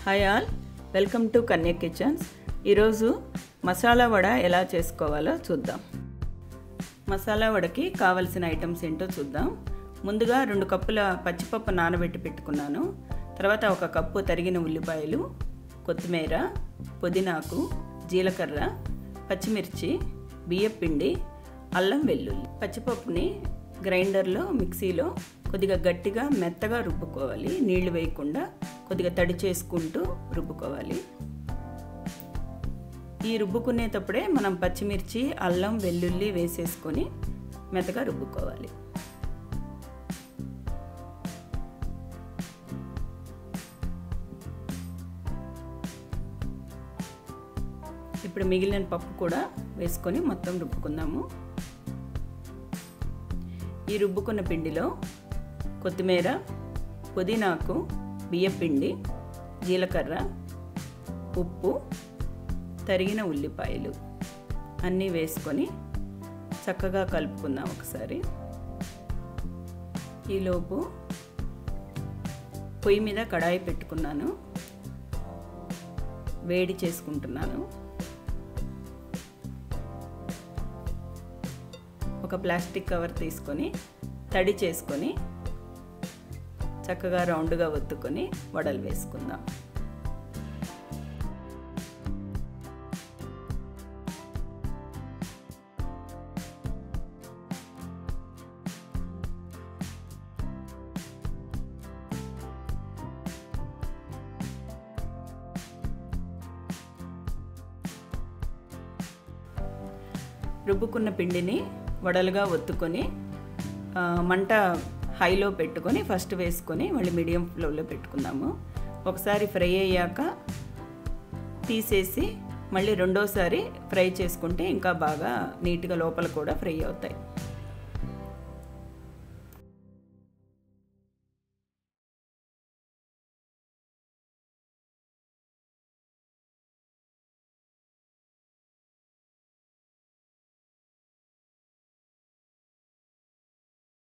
Hi all, welcome to Kanya kitchens. ఈరోజు మసాలా వడ ఎలా చేసుకోవాలో చూద్దాం. మసాలా వడకి కావలసిన ఐటమ్స్ ఏంటో చూద్దాం. ముందుగా 2 కప్పుల పచ్చిపప్పు నానబెట్టి పెట్టుకున్నాను. తర్వాత 1 కప్పు తరిగిన ఉల్లిపాయలు, కొత్తిమీర, పుదీనాకు, జీలకర్ర, పచ్చిమిర్చి, బియ్యపిండి, అల్లం వెల్లుల్లి. పచ్చిపప్పుని గ్రైండర్లో మిక్సీలో కొద్దిగా గట్టిగా మెత్తగా రుబ్బుకోవాలి. నీళ్లు వేయకుండా కొద్దిగా తడి చేసుకుంటూ రుబ్బుకోవాలి. ఈ రుబ్బుకునేటప్పుడే మనం పచ్చిమిర్చి, అల్లం వెల్లుల్లి వేసేసుకొని మెత్తగా రుబ్బుకోవాలి. ఇప్పుడు మిగిలిన పప్పు కూడా వేసుకొని మొత్తం రుబ్బుకుందాము. ఈ రుబ్బుకున్న పిండిలో కొత్తిమీర, పుదీనాకు, బియ్యపిండి, జీలకర్ర, ఉప్పు, తరిగిన ఉల్లిపాయలు అన్నీ వేసుకొని చక్కగా కలుపుకుందాం ఒకసారి. ఈలోపు పొయ్యి మీద కడాయి పెట్టుకున్నాను, వేడి చేసుకుంటున్నాను. ఒక ప్లాస్టిక్ కవర్ తీసుకొని తడి చేసుకొని చక్కగా రౌండ్గా ఒత్తుకొని వడలు వేసుకుందాం. రుబ్బుకున్న పిండిని వడలుగా ఒత్తుకొని మంట హైలో పెట్టుకొని ఫస్ట్ వేసుకొని మళ్ళీ మీడియం ఫ్లేమ్లో పెట్టుకుందాము. ఒకసారి ఫ్రై అయ్యాక తీసేసి మళ్ళీ రెండోసారి ఫ్రై చేసుకుంటే ఇంకా బాగా నీట్గా లోపల కూడా ఫ్రై అవుతాయి.